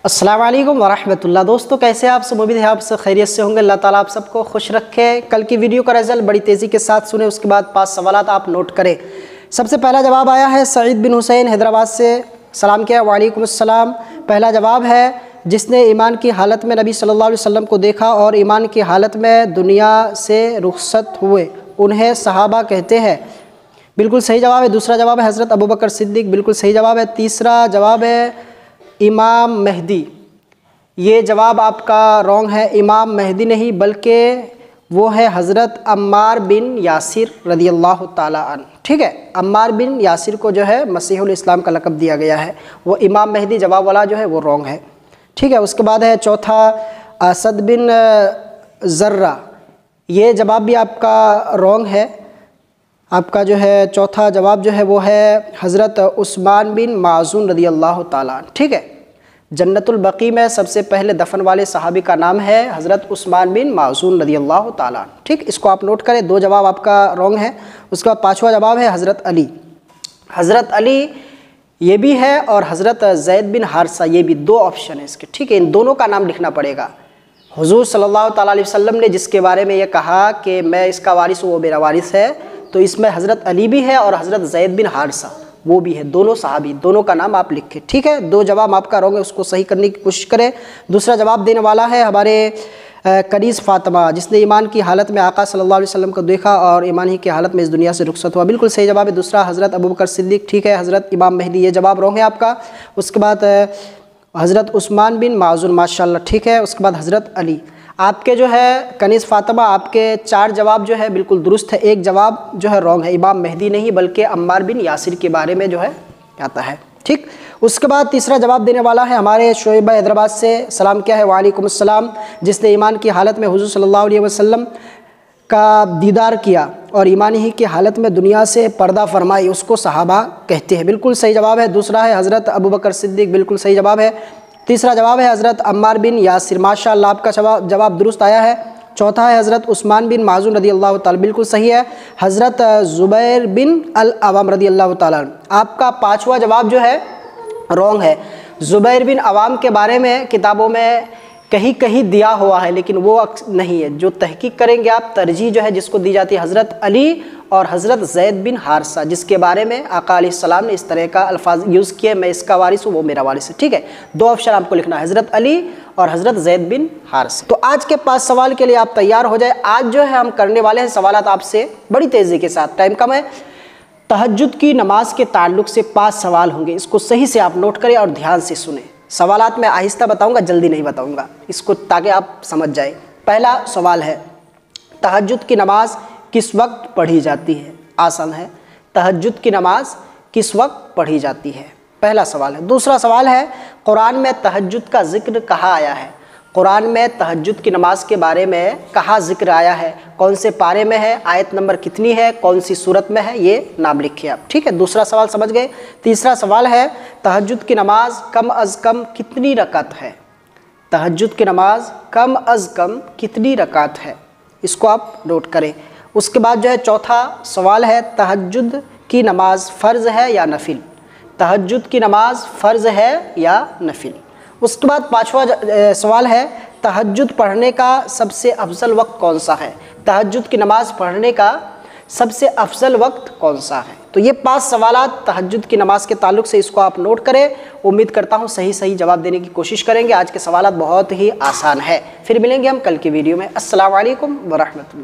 अस्सलाम वालेकुम वरहमतुल्लाह। दोस्तों कैसे आप सब? उम्मीद है आप सब खैरियत से होंगे। अल्लाह ताला आप सबको खुश रखे। कल की वीडियो का रिजल्ट बड़ी तेज़ी के साथ सुने, उसके बाद 5 सवालात आप नोट करें। सबसे पहला जवाब आया है सईद बिन हुसैन हैदराबाद से, सलाम किया, वालेकुम अस्सलाम। पहला जवाब है जिसने ईमान की हालत में नबी सल्लल्लाहु अलैहि वसल्लम को देखा और ईमान की हालत में दुनिया से रुखसत हुए उन्हें सहाबा कहते हैं। बिल्कुल सही जवाब है। दूसरा जवाब है हज़रत अबू बकर सिद्दीक़, बिल्कुल सही जवाब है। तीसरा जवाब है इमाम मेहदी, ये जवाब आपका रॉन्ग है। इमाम मेहदी नहीं बल्कि वो है हज़रत अम्मार बिन यासिर रदियल्लाहु ताला अन। ठीक है, अम्मार बिन यासिर को जो है मसीहुल इस्लाम का लक़ब दिया गया है। वो इमाम मेहदी जवाब वाला जो है वो रॉन्ग है। ठीक है, उसके बाद है चौथा असद बिन ज़र्रा, ये जवाब भी आपका रॉन्ग है। आपका जो है चौथा जवाब जो है वो है हज़रत उस्मान बिन माज़ून रदियल्लाहु ताला। ठीक है, जन्नतुल बकी में सबसे पहले दफन वाले सहाबी का नाम है हज़रत उस्मान बिन माज़ून रदियल्लाहु ताला। ठीक, इसको आप नोट करें। 2 जवाब आपका रॉन्ग है। उसके बाद 5वां जवाब है हज़रत अली। हज़रत अली ये भी है और हज़रत ज़ैद बिन हारिसा, ये भी 2 ऑप्शन है इसके। ठीक है, इन दोनों का नाम लिखना पड़ेगा। हुज़ूर सल्लल्लाहु ताला अलैहि वसल्लम ने जिसके बारे में ये कहा कि मैं इसका वारिस हूँ, वो मेरा वारिस है, तो इसमें हज़रत अली भी है और हज़रत ज़ैद बिन हारिसा वो भी है। दोनों सहाबी, दोनों का नाम आप लिखें। ठीक है, 2 जवाब आपका रॉन्ग है, उसको सही करने की कोशिश करें। दूसरा जवाब देने वाला है हमारे कनीज़ फ़ातिमा, जिसने ईमान की हालत में आका सल्लल्लाहु अलैहि वसल्लम को देखा और ईमान ही की हालत में इस दुनिया से रुखसत हुआ। बिल्कुल सही जवाब है। दूसरा हज़रत अबू बकर सिद्दीक़। ठीक है, हज़रत इमाम मेहदी, ये जवाब रॉन्ग है आपका। उसके बाद हज़रत उस्मान बिन माज़ून, माशाल्लाह। ठीक है, उसके बाद हज़रत अली। आपके जो है कनीज़ फ़ातिमा, आपके 4 जवाब जो है बिल्कुल दुरुस्त है, 1 जवाब जो है रॉन्ग है। इमाम मेहदी नहीं बल्कि अम्मार बिन यासिर के बारे में जो है आता है। ठीक, उसके बाद तीसरा जवाब देने वाला है हमारे शोएब हैदराबाद से, सलाम क्या है, वालेकुम अस्सलाम। जिसने ईमान की हालत में हुज़ूर सल्लल्लाहु अलैहि वसल्लम का दीदार किया और ईमान ही की हालत में दुनिया से पर्दा फरमाई, उसको सहाबा कहते हैं। बिल्कुल सही जवाब है। दूसरा है हज़रत अबू बकर सिद्दीक़, बिल्कुल सही जवाब है। तीसरा जवाब है हज़रत अम्मार बिन यासिर, माशाअल्लाह आपका जवाब दुरुस्त आया है। चौथा है हज़रत उस्मान बिन माज़ून रदियल्लाहु ताला, बिल्कुल सही है। हज़रत ज़ुबैर बिन अल अवाम रदियल्लाहु ताला। आपका 5वां जवाब जो है रॉन्ग है। ज़ुबैर बिन अवाम के बारे में किताबों में कहीं कहीं दिया हुआ है, लेकिन वो नहीं है। जो तहकीक करेंगे आप, तरजीह जो है जिसको दी जाती है हज़रत अली और हज़रत ज़ैद बिन हारिसा, जिसके बारे में आका अलैहिस्सलाम ने इस तरह का अल्फाज यूज़ किए, मैं इसका वारिस हूँ, वो मेरा वारिस है। ठीक है, 2 ऑप्शन आपको लिखना है, हज़रत अली और हज़रत ज़ैद बिन हारिसा। तो आज के 5 सवाल के लिए आप तैयार हो जाए। आज जो है हम करने वाले हैं सवालात आपसे बड़ी तेज़ी के साथ, टाइम कम है। तहज्जुद की नमाज के ताल्लुक़ से 5 सवाल होंगे, इसको सही से आप नोट करें और ध्यान से सुने। सवालात मैं आहिस्ता बताऊंगा, जल्दी नहीं बताऊंगा इसको, ताकि आप समझ जाए। पहला सवाल है तहज्जुद की नमाज किस वक्त पढ़ी जाती है? आसान है, तहज्जुद की नमाज किस वक्त पढ़ी जाती है, पहला सवाल है। दूसरा सवाल है कुरान में तहज्जुद का जिक्र कहाँ आया है? कुरान में तहज्जुद की नमाज के बारे में कहाँ जिक्र आया है? कौन से पारे में है? आयत नंबर कितनी है? कौन सी सूरत में है? ये नाम लिखिए आप। ठीक है, दूसरा सवाल समझ गए। तीसरा सवाल है तहज्जुद की नमाज कम अज़ कम कितनी रकात है? तहज्जुद की नमाज कम अज़ कम कितनी रकात है? इसको आप नोट करें। उसके बाद जो है चौथा सवाल है तहज्जुद की नमाज फ़र्ज़ है या नफिल? तहज्जुद की नमाज फ़र्ज़ है या नफिल? उसके बाद 5वां सवाल है तहज्जुद पढ़ने का सबसे अफजल वक्त कौन सा है? तहज्जुद की नमाज पढ़ने का सबसे अफजल वक्त कौन सा है? तो ये 5 सवालात तहज्जुद की नमाज के ताल्लुक़ से, इसको आप नोट करें। उम्मीद करता हूँ सही जवाब देने की कोशिश करेंगे। आज के सवालात बहुत ही आसान है। फिर मिलेंगे हम कल की वीडियो में। अस्सलाम वालेकुम व रहमतुल्लाह।